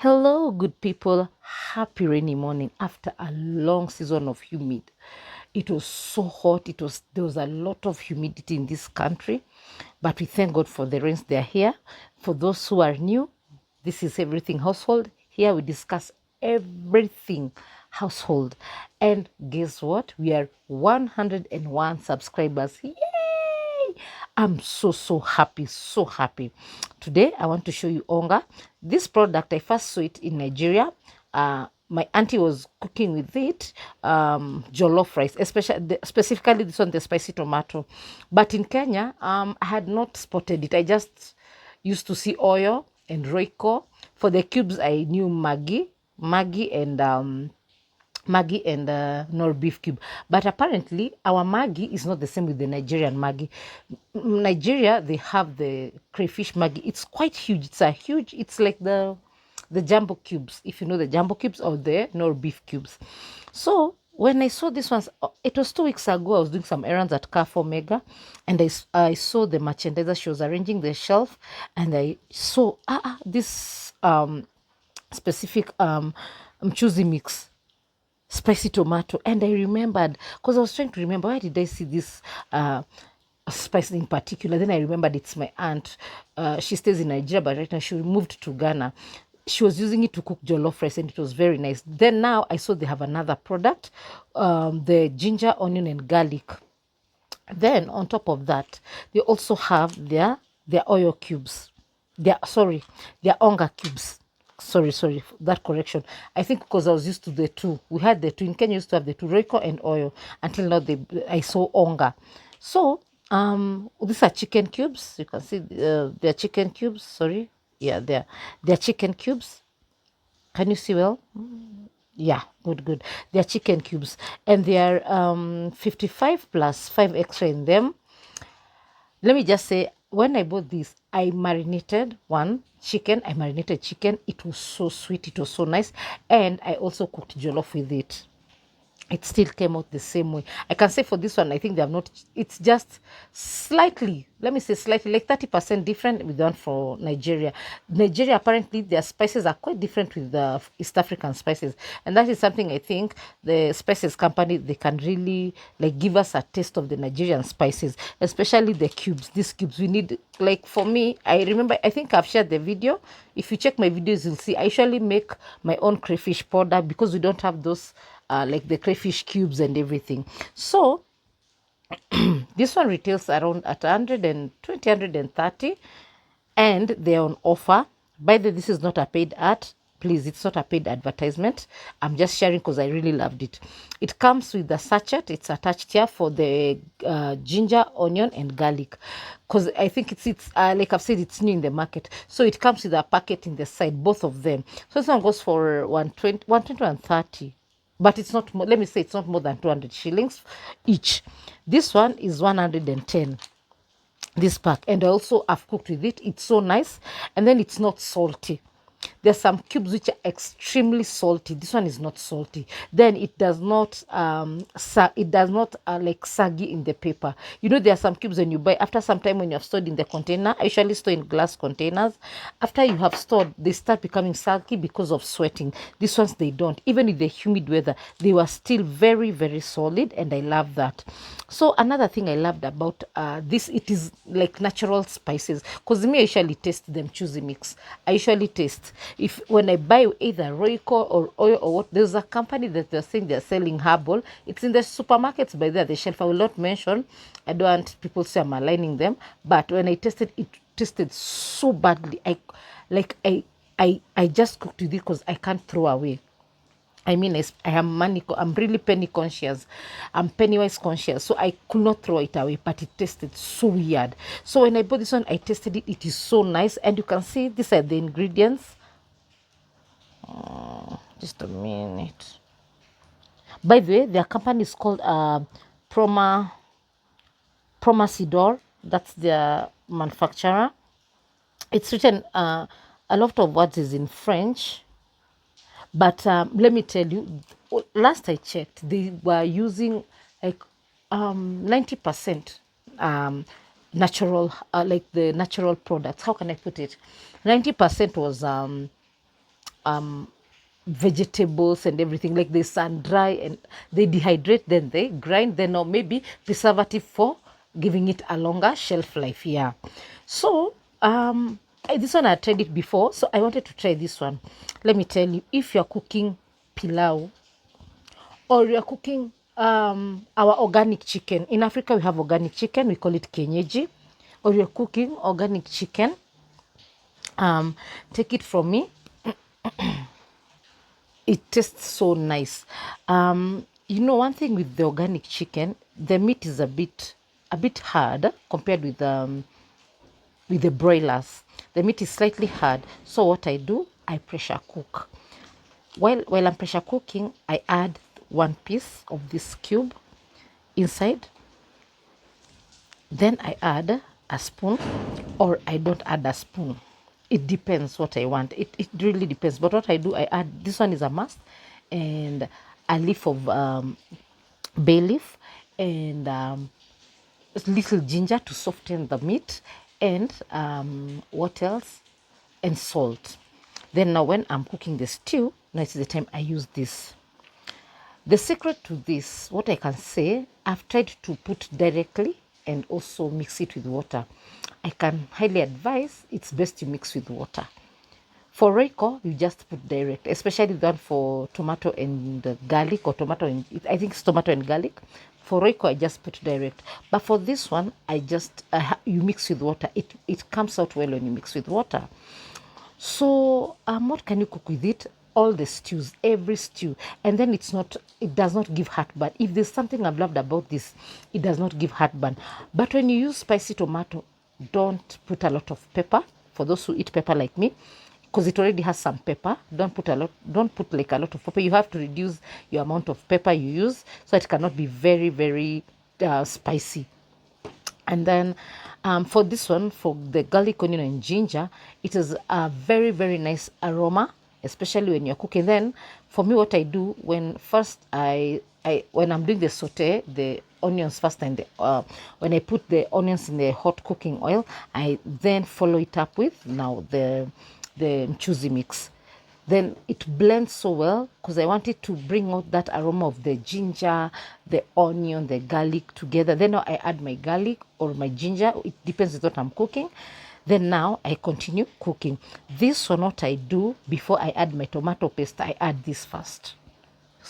Hello, good people. Happy rainy morning after a long season of humid. It was so hot. There was a lot of humidity in this country, but we thank God for the rains. They are here. For those who are new, this is Everything Household. Here we discuss everything household. And guess what? We are 101 subscribers. Yay! I'm so happy, so happy. Today I want to show you Onga. This product I first saw it in Nigeria. My auntie was cooking with it, jollof rice, especially specifically this one, the spicy tomato. But in Kenya, I had not spotted it. I just used to see oil and Royco. For the cubes, I knew Maggie and nor beef cube. But apparently, our Maggie is not the same with the Nigerian Maggie. Nigeria, they have the crayfish Maggie. It's quite huge. It's like the jumbo cubes, if you know the jumbo cubes or the nor beef cubes. So when I saw this one, it was 2 weeks ago. I was doing some errands at Carrefour Mega, and I saw the merchandiser. She was arranging the shelf, and I saw this specific Mchuzi mix spicy tomato, and I remembered because I was trying to remember where did I see this spice in particular. Then I remembered it's my aunt. She stays in Nigeria, but right now she moved to Ghana. She was using it to cook jollof rice, and it was very nice. Then now I saw they have another product, the ginger, onion, and garlic. Then on top of that, they also have their oil cubes. Their onga cubes. Sorry, that correction. I think because I was used to the two. We had the two. In Kenya, used to have the two, Royco and oil. Until now, I saw onga. So, these are chicken cubes. You can see they're chicken cubes. Sorry. Yeah, they're chicken cubes. Can you see well? Yeah, good. They're chicken cubes. And they are 55 plus 5 extra in them. Let me just say, when I bought this, I marinated chicken. I marinated chicken. It was so sweet. It was so nice. And I also cooked jollof with it. It still came out the same way. I can say for this one, I think they have not, it's just slightly, let me say slightly, like 30% different with the one for Nigeria. Nigeria, apparently, their spices are quite different with the East African spices. And that is something I think the spices company, they can really like give us a taste of the Nigerian spices, especially the cubes. These cubes, we need, like for me, I remember, I think I've shared the video. If you check my videos, you'll see I usually make my own crayfish powder because we don't have those like the crayfish cubes and everything. So this one retails around at 120, 130, and they're on offer. By the way, this is not a paid ad. Please, it's not a paid advertisement. I'm just sharing because I really loved it. It comes with the sachet. It's attached here for the ginger, onion, and garlic. Because I think it's like I've said, it's new in the market. So it comes with a packet in the side, both of them. So this one goes for 120, 120 and 30, but it's not more, let me say it's not more than 200 shillings each. This one is 110, this pack, and I also have cooked with it. It's so nice, and then it's not salty. There's some cubes which are extremely salty. This one is not salty. Then it does not like saggy in the paper. You know, there are some cubes when you buy, after some time when you have stored in the container, I usually store in glass containers. After you have stored, they start becoming saggy because of sweating. These ones, they don't. Even with the humid weather, they were still very solid, and I love that. So another thing I loved about this, it is like natural spices, because me, I usually taste them Mchuzi mix. I usually taste, if when I buy either Royco or oil or what, there's a company that they're saying they're selling herbal. It's in the supermarkets by there, the shelf. I will not mention. I don't want people to say I'm aligning them. But when I tasted it, tasted so badly. I just cooked with it because I can't throw away. I mean, I am money. I'm really penny conscious. I'm pennywise conscious, so I could not throw it away. But it tasted so weird. So when I bought this one, I tasted it. It is so nice, and you can see these are the ingredients. Just a minute. By the way, their company is called Proma Promasidor. That's their manufacturer. It's written a lot of words is in French. But let me tell you, last I checked, they were using like 90% natural, like the natural products. How can I put it? 90% was vegetables and everything, like they sun dry and they dehydrate, then they grind, then or maybe preservative for giving it a longer shelf life. Yeah. So this one I tried it before, so I wanted to try this one. Let me tell you, if you're cooking pilau or you're cooking our organic chicken, in Africa we have organic chicken, we call it kienyeji, or you're cooking organic chicken, take it from me, it tastes so nice. You know, one thing with the organic chicken, the meat is a bit hard compared with the broilers. The meat is slightly hard. So what I do, I pressure cook. While I'm pressure cooking, I add one piece of this cube inside. Then I add a spoon, or I don't add a spoon. It depends what I want. It really depends. But what I do, I add, this one is a must, and a leaf of bay leaf, and little ginger to soften the meat, and what else? And salt. Then now when I'm cooking the stew, now it's the time I use this. The secret to this, what I can say, I've tried to put directly and also mix it with water. I can highly advise it's best you mix with water. For Royco, you just put direct, especially the one for tomato and garlic, or tomato and, I think it's tomato and garlic. For Royco, I just put direct. But for this one, I just, you mix with water. It comes out well when you mix with water. So what can you cook with it? All the stews, every stew. And then it does not give heartburn. If there's something I've loved about this, it does not give heartburn. But when you use spicy tomato, don't put a lot of pepper, for those who eat pepper like me, because it already has some pepper. Don't put like a lot of pepper. You have to reduce your amount of pepper you use, so it cannot be very, very spicy. And then for this one, for the garlic, onion, and ginger, it is a very, very nice aroma, especially when you're cooking. Then for me, what I do, when first when I'm doing the saute, the onions first, and when I put the onions in the hot cooking oil, I then follow it up with now the mchuzi mix. Then it blends so well, because I want it to bring out that aroma of the ginger, the onion, the garlic together. Then now I add my garlic or my ginger. It depends on what I'm cooking. Then now I continue cooking. This one, what I do before I add my tomato paste, I add this first,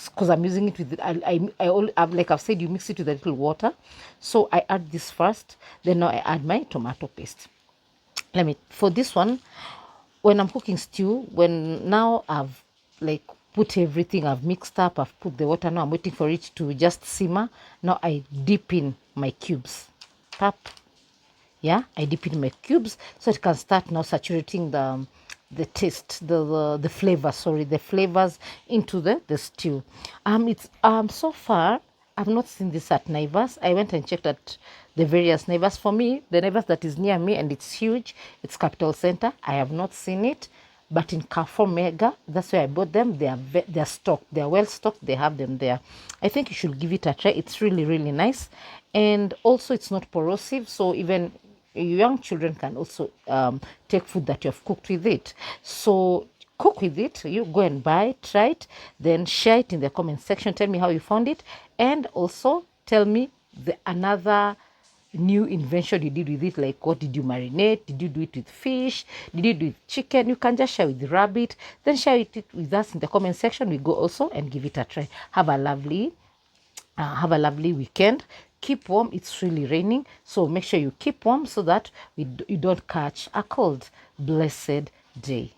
because I'm using it with like I've said, you mix it with a little water. So I add this first. Then now I add my tomato paste. For this one, when I'm cooking stew, when now I've like put everything, I've mixed up, I've put the water, now I'm waiting for it to just simmer. Now I dip in my cubes. Tap. Yeah, I dip in my cubes so it can start now saturating the taste, the flavor, the flavors into the stew. It's so far I've not seen this at Naivas. I went and checked at the various Naivas. For me, the Naivas that is near me, and it's huge, it's Capital Center. I have not seen it, but in Carrefour Mega, that's where I bought them. They're stocked. They're well stocked. They have them there. I think you should give it a try. It's really, really nice, and also it's not corrosive. So even young children can also take food that you have cooked with it. So cook with it. You go and buy it, try it, then share it in the comment section. Tell me how you found it, and also tell me another new invention you did with it. Like, what did you marinate? Did you do it with fish? Did you do it with chicken? You can just share with rabbit. Then share it with us in the comment section. We go also and give it a try. Have a lovely weekend. Keep warm. It's really raining, so make sure you keep warm so that you don't catch a cold. Blessed day.